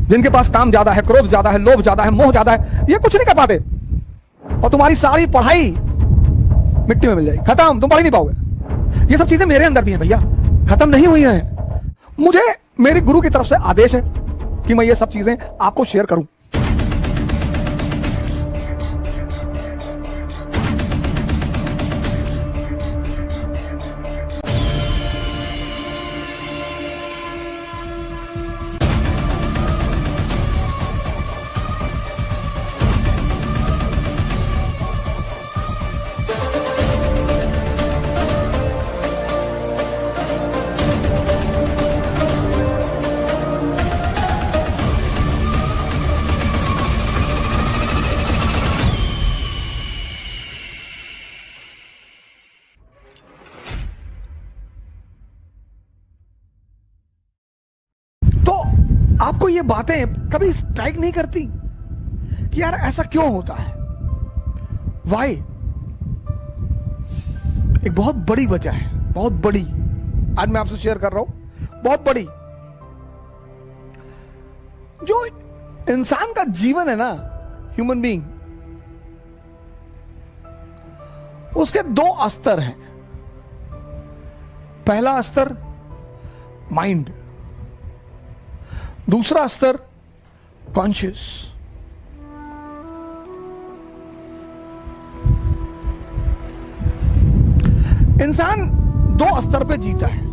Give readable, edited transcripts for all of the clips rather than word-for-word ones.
जिनके पास काम ज्यादा है, क्रोध ज्यादा है, लोभ ज्यादा है, मोह ज्यादा है, ये कुछ नहीं कर पाते। और तुम्हारी सारी पढ़ाई मिट्टी में मिल जाएगी, खत्म, तुम पढ़ ही नहीं पाओगे। ये सब चीजें मेरे अंदर भी हैं भैया, खत्म नहीं हुई हैं। मुझे मेरे गुरु की तरफ से आदेश है कि मैं ये सब चीजें आपको शेयर करूं। तो आपको ये बातें कभी स्ट्राइक नहीं करती कि यार ऐसा क्यों होता है? वाई? एक बहुत बड़ी वजह है, बहुत बड़ी, आज मैं आपसे शेयर कर रहा हूं, बहुत बड़ी। जो इंसान का जीवन है ना, ह्यूमन बीइंग, उसके दो स्तर हैं। पहला स्तर माइंड, दूसरा स्तर कॉन्शियस। इंसान दो स्तर पे जीता है।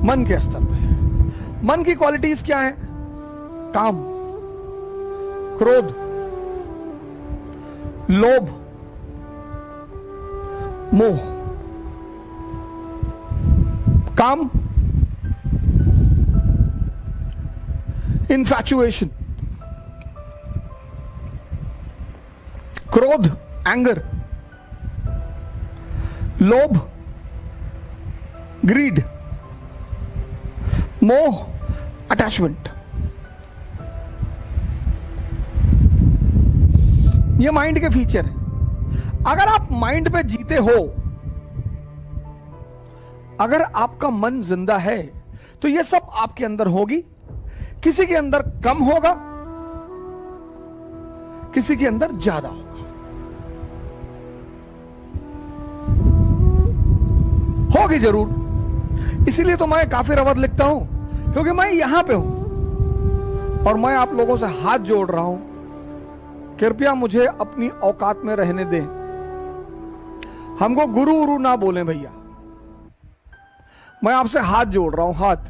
मन के स्तर पे, मन की क्वालिटीज क्या है? काम, क्रोध, लोभ, मोह। काम, इन्फैचुएशन, क्रोध, एंगर, लोभ, ग्रीड, मोह, अटैचमेंट। ये माइंड के फीचर है। अगर आप माइंड पे जीते हो, अगर आपका मन जिंदा है, तो ये सब आपके अंदर होगी। किसी के अंदर कम होगा, किसी के अंदर ज्यादा होगा। होगी जरूर। इसीलिए तो मैं काफी रवद लिखता हूं, क्योंकि मैं यहां पे हूं और मैं आप लोगों से हाथ जोड़ रहा हूं, कृपया मुझे अपनी औकात में रहने दें। हमको गुरु उरु ना बोलें भैया, मैं आपसे हाथ जोड़ रहा हूं, हाथ।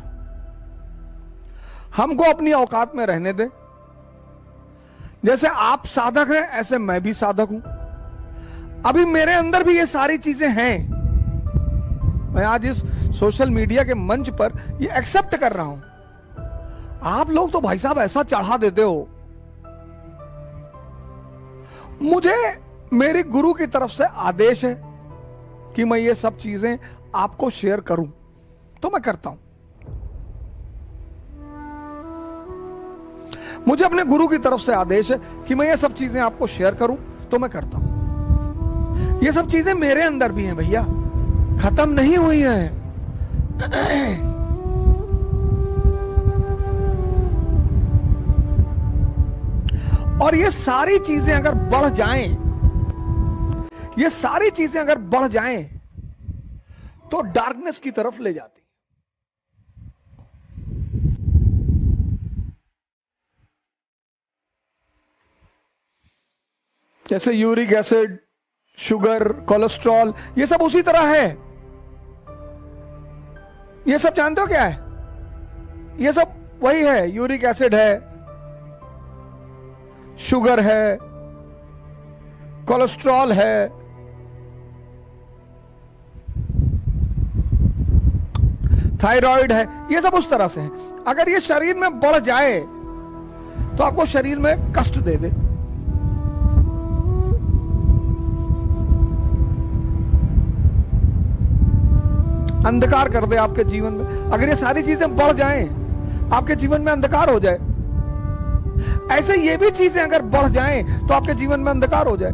हमको अपनी औकात में रहने दें। जैसे आप साधक हैं, ऐसे मैं भी साधक हूं। अभी मेरे अंदर भी ये सारी चीजें हैं। मैं आज इस सोशल मीडिया के मंच पर ये एक्सेप्ट कर रहा हूं। आप लोग तो भाई साहब ऐसा चढ़ा देते हो। मुझे मेरे गुरु की तरफ से आदेश है कि मैं ये सब चीजें आपको शेयर करूं, तो मैं करता हूं। मुझे अपने गुरु की तरफ से आदेश है कि मैं ये सब चीजें आपको शेयर करूं, तो मैं करता हूं। ये सब चीजें मेरे अंदर भी हैं भैया, खत्म नहीं हुई हैं। और ये सारी चीजें अगर बढ़ जाएं, ये सारी चीजें अगर बढ़ जाएं, तो डार्कनेस की तरफ ले जाती। जैसे यूरिक एसिड, शुगर, कोलेस्ट्रॉल, ये सब उसी तरह है। ये सब जानते हो क्या है? ये सब वही है। यूरिक एसिड है, शुगर है, कोलेस्ट्रॉल है, थायराइड है, ये सब उस तरह से है। अगर ये शरीर में बढ़ जाए तो आपको शरीर में कष्ट दे दे। अंधकार कर दे आपके जीवन में। अगर ये सारी चीजें बढ़ जाएं, आपके जीवन में अंधकार हो जाए। ऐसे ये भी चीजें अगर बढ़ जाएं तो आपके जीवन में अंधकार हो जाए।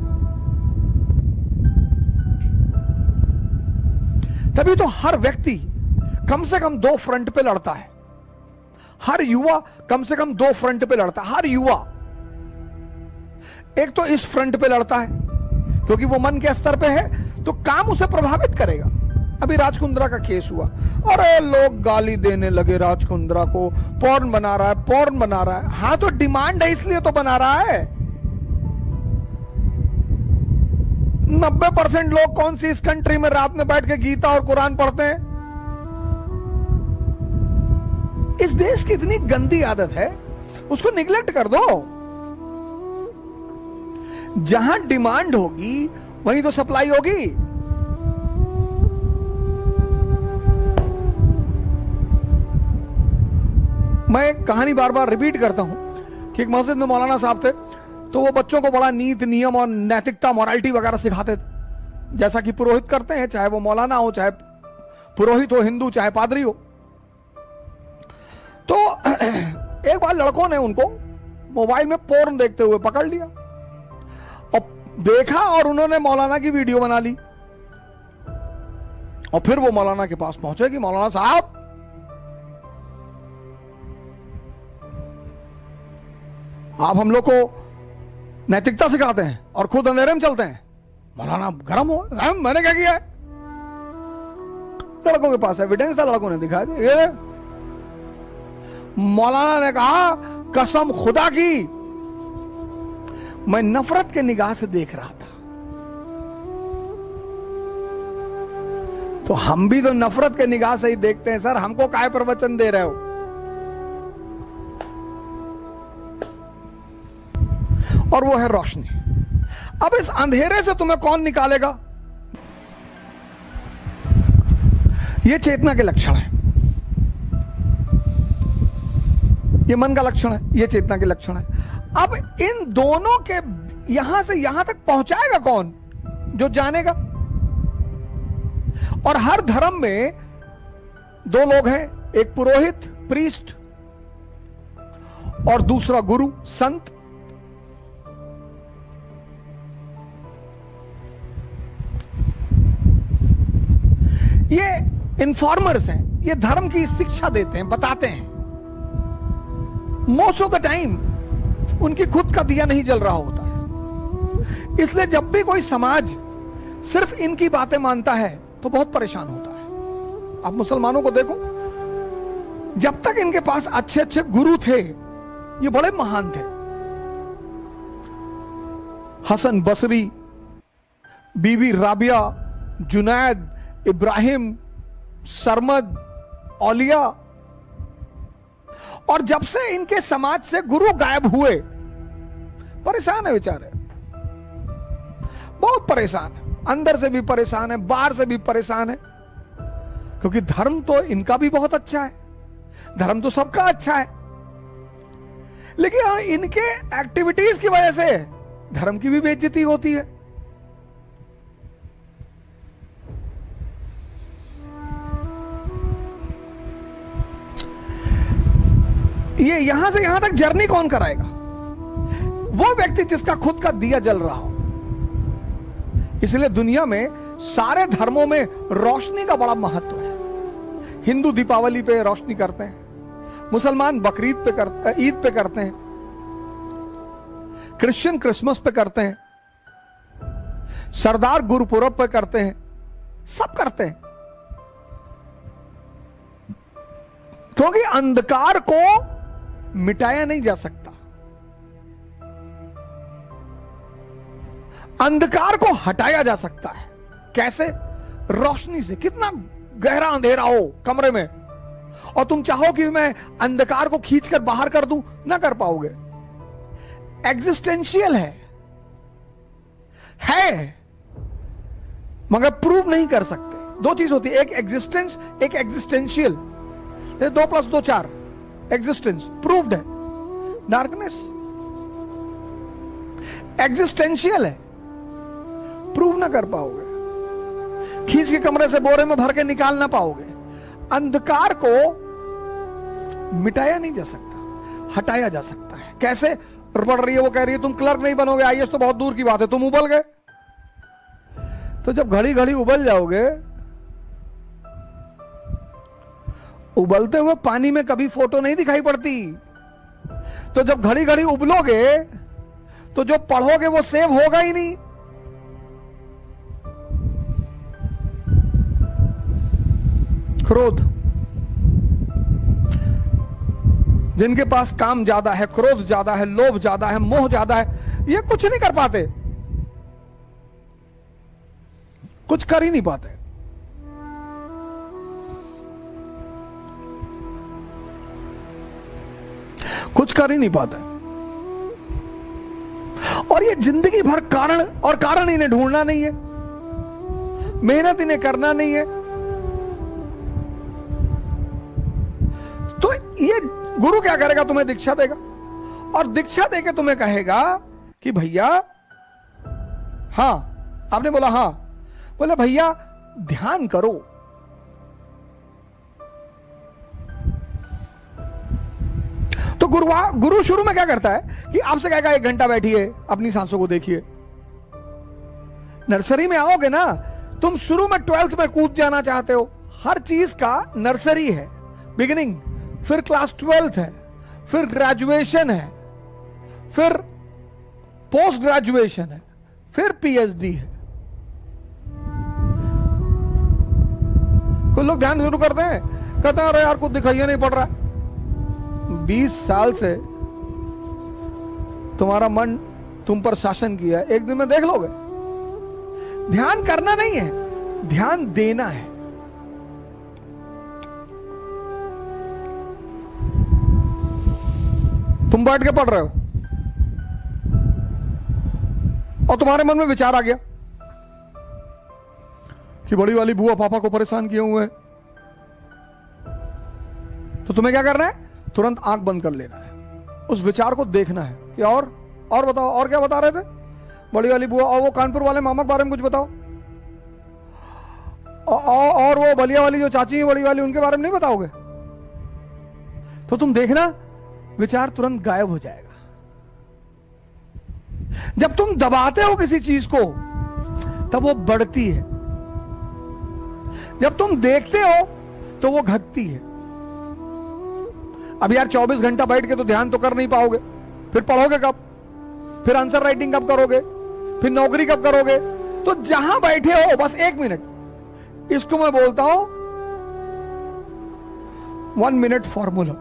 तभी तो हर व्यक्ति कम से कम दो फ्रंट पे लड़ता है। हर युवा कम से कम दो फ्रंट पे लड़ता है, हर युवा। एक तो इस फ्रंट पे लड़ता है क्योंकि वो मन के स्तर पे है तो काम उसे प्रभावित करेगा। अभी राज कुंद्रा का केस हुआ, अरे लोग गाली देने लगे राज कुंद्रा को, पॉर्न बना रहा है, पॉर्न बना रहा है। हाँ तो डिमांड है इसलिए तो बना रहा है। 90% लोग कौन सी इस कंट्री में रात में बैठ के गीता और कुरान पढ़ते हैं? इस देश की इतनी गंदी आदत है, उसको निगलेक्ट कर दो। जहां डिमांड होगी वहीं तो सप्लाई होगी। मैं एक कहानी बार बार रिपीट करता हूं कि एक मस्जिद में मौलाना साहब थे, तो वो बच्चों को बड़ा नीति नियम और नैतिकता मॉरलिटी वगैरह सिखाते थे, जैसा कि पुरोहित करते हैं, चाहे वो मौलाना हो, चाहे पुरोहित हो, हिंदू चाहे पादरी हो। तो एक बार लड़कों ने उनको मोबाइल में पोर्न देखते हुए पकड़ लिया और देखा, और उन्होंने मौलाना की वीडियो बना ली। और फिर वो मौलाना के पास पहुंचे कि मौलाना साहब, आप हम लोग को नैतिकता सिखाते हैं और खुद अंधेरे में चलते हैं। मौलाना गरम हो, मैंने क्या किया है? लड़कों के पास एविडेंस था, लड़कों ने दिखा दिया। मौलाना ने कहा, कसम खुदा की मैं नफरत के निगाह से देख रहा था। तो हम भी तो नफरत के निगाह से ही देखते हैं सर, हमको काय प्रवचन दे रहे हो? और वो है रोशनी। अब इस अंधेरे से तुम्हें कौन निकालेगा? ये चेतना के लक्षण है, ये मन का लक्षण है, ये चेतना के लक्षण है। अब इन दोनों के यहां से यहां तक पहुंचाएगा कौन? जो जानेगा। और हर धर्म में दो लोग हैं, एक पुरोहित प्रीस्ट और दूसरा गुरु संत। ये इन्फॉर्मर्स हैं, ये धर्म की शिक्षा देते हैं, बताते हैं। मोस्ट ऑफ द टाइम उनकी खुद का दिया नहीं जल रहा होता है, इसलिए जब भी कोई समाज सिर्फ इनकी बातें मानता है तो बहुत परेशान होता है। आप मुसलमानों को देखो, जब तक इनके पास अच्छे अच्छे गुरु थे, ये बड़े महान थे, हसन बसरी, बीबी राबिया, जुनैद, इब्राहिम, सरमद, औलिया। और जब से इनके समाज से गुरु गायब हुए, परेशान है बेचारे, बहुत परेशान है, अंदर से भी परेशान है, बाहर से भी परेशान है। क्योंकि धर्म तो इनका भी बहुत अच्छा है, धर्म तो सबका अच्छा है, लेकिन इनके एक्टिविटीज की वजह से धर्म की भी बेइज्जती होती है। ये यहां से यहां तक जर्नी कौन कराएगा? वो व्यक्ति जिसका खुद का दिया जल रहा हो। इसलिए दुनिया में सारे धर्मों में रोशनी का बड़ा महत्व है। हिंदू दीपावली पे रोशनी करते हैं, मुसलमान बकरीद पे करते, ईद पे करते हैं, क्रिश्चियन क्रिसमस पे करते हैं, सरदार गुरुपुरब पे करते हैं, सब करते हैं। क्योंकि अंधकार को मिटाया नहीं जा सकता, अंधकार को हटाया जा सकता है। कैसे? रोशनी से। कितना गहरा अंधेरा हो कमरे में और तुम चाहो कि मैं अंधकार को खींचकर बाहर कर दूं, ना कर पाओगे। एग्जिस्टेंशियल है मगर प्रूव नहीं कर सकते। दो चीज होती है, एक एग्जिस्टेंस, एक एग्जिस्टेंशियल। 2 + 2 4, एग्जिस्टेंस प्रूव्ड है, डार्कनेस एग्जिस्टेंशियल है, प्रूव ना कर पाओगे, खींच के कमरे से बोरे में भर के निकाल ना पाओगे। अंधकार को मिटाया नहीं जा सकता, हटाया जा सकता है। कैसे? पढ़ रही है, वो कह रही है तुम क्लर्क नहीं बनोगे, आईएएस तो बहुत दूर की बात है, तुम उबल गए। तो जब घड़ी घड़ी उबल जाओगे उबलते हुए पानी में कभी फोटो नहीं दिखाई पड़ती। तो जब घड़ी घड़ी उबलोगे तो जो पढ़ोगे वो सेव होगा ही नहीं। क्रोध, जिनके पास काम ज्यादा है, क्रोध ज्यादा है, लोभ ज्यादा है, मोह ज्यादा है, ये कुछ नहीं कर पाते, कुछ कर ही नहीं पाते। कुछ कर ही नहीं पाते। और ये जिंदगी भर कारण, और कारण इन्हें ढूंढना नहीं है, मेहनत इन्हें करना नहीं है। तो ये गुरु क्या करेगा? तुम्हें दीक्षा देगा, और दीक्षा देके तुम्हें कहेगा कि भैया, हां, आपने बोला हां, बोले भैया ध्यान करो। तो गुरु शुरू में क्या करता है कि आपसे कहेगा 1 घंटा बैठिए, अपनी सांसों को देखिए। नर्सरी में आओगे ना, तुम शुरू में 12th में कूद जाना चाहते हो। हर चीज का नर्सरी है, बिगिनिंग, फिर क्लास 12th है, फिर ग्रेजुएशन है, फिर पोस्ट ग्रेजुएशन है, फिर पीएचडी है। कुछ लोग ध्यान शुरू करते हैं, कहते हैं अरे यार कुछ दिखाई नहीं पड़ रहा है। 20 साल से तुम्हारा मन तुम पर शासन किया, एक दिन में देख लोगे। ध्यान करना नहीं है, ध्यान देना है। तुम बैठ के पढ़ रहे हो और तुम्हारे मन में विचार आ गया कि बड़ी वाली बुआ पापा को परेशान किए हुए हैं, तो तुम्हें क्या करना है? तुरंत आंख बंद कर लेना है, उस विचार को देखना है कि और बताओ, और क्या बता रहे थे? बड़ी वाली बुआ, और वो कानपुर वाले मामा के बारे में कुछ बताओ, और वो बलिया वाली जो चाची है बड़ी वाली, उनके बारे में नहीं बताओगे? तो तुम देखना, विचार तुरंत गायब हो जाएगा। जब तुम दबाते हो किसी चीज को तब वो बढ़ती है, जब तुम देखते हो तो वो घटती है। अब यार 24 घंटा बैठ के तो ध्यान तो कर नहीं पाओगे, फिर पढ़ोगे कब? फिर आंसर राइटिंग कब करोगे? फिर नौकरी कब करोगे? तो जहां बैठे हो बस 1 मिनट, इसको मैं बोलता हूं 1 मिनट फॉर्मूला।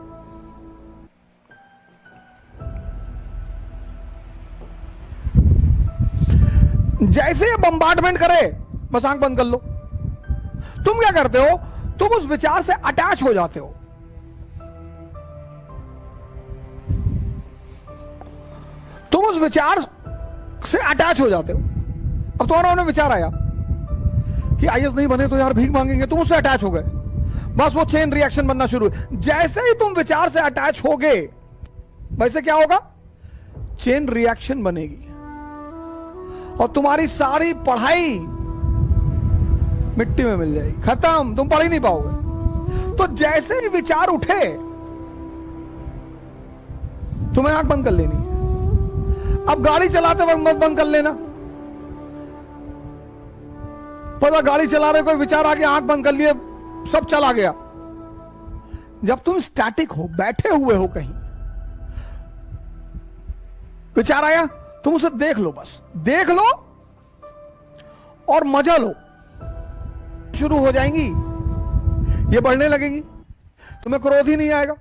जैसे ये बम्बार्डमेंट करे, बस आंख बंद कर लो। तुम क्या करते हो? तुम उस विचार से अटैच हो जाते हो। तुम उस विचार से अटैच हो जाते हो। अब तुम्हारा उन्हें विचार आया कि आईएएस नहीं बने तो यार भीख मांगेंगे, तुम उससे अटैच हो गए, बस वो चेन रिएक्शन बनना शुरू। जैसे ही तुम विचार से अटैच होगे, वैसे क्या होगा? चेन रिएक्शन बनेगी और तुम्हारी सारी पढ़ाई मिट्टी में मिल जाएगी, खत्म, तुम पढ़ ही नहीं पाओगे। तो जैसे ही विचार उठे, तुम्हें आंख बंद कर लेनी है। अब गाड़ी चलाते वक्त मत बंद कर लेना। पता गाड़ी चला रहे, कोई विचार आ गया, आंख बंद कर लिए, सब चला गया। जब तुम स्टैटिक हो, बैठे हुए हो कहीं, विचार आया, तुम उसे देख लो, बस देख लो और मजा लो। शुरू हो जाएंगी, ये बढ़ने लगेंगी, तुम्हें क्रोध ही नहीं आएगा।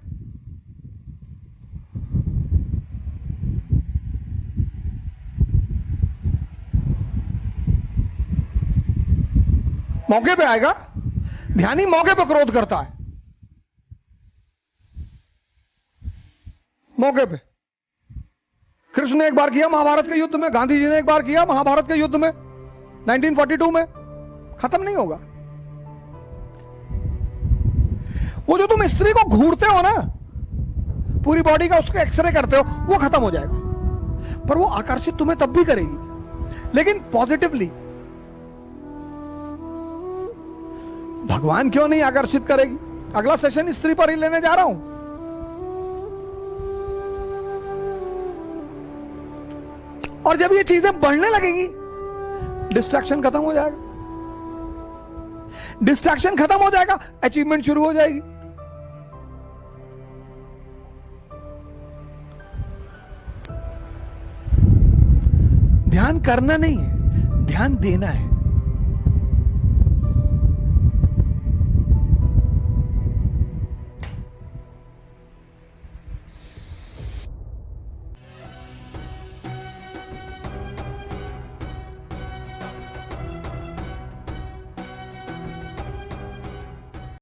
मौके पे आएगा। ध्यानी मौके पे क्रोध करता है, मौके पे। कृष्ण ने एक बार किया महाभारत के युद्ध में, गांधी जी ने एक बार किया महाभारत के युद्ध में 1942 में, खत्म नहीं होगा। वो जो तुम स्त्री को घूरते हो ना, पूरी बॉडी का उसका एक्सरे करते हो, वो खत्म हो जाएगा। पर वो आकर्षित तुम्हें तब भी करेगी, लेकिन पॉजिटिवली। भगवान क्यों नहीं आकर्षित करेगी? अगला सेशन स्त्री पर ही लेने जा रहा हूं। और जब ये चीजें बढ़ने लगेंगी, डिस्ट्रैक्शन खत्म हो जाएगा। डिस्ट्रैक्शन खत्म हो जाएगा, अचीवमेंट शुरू हो जाएगी। ध्यान करना नहीं है, ध्यान देना है।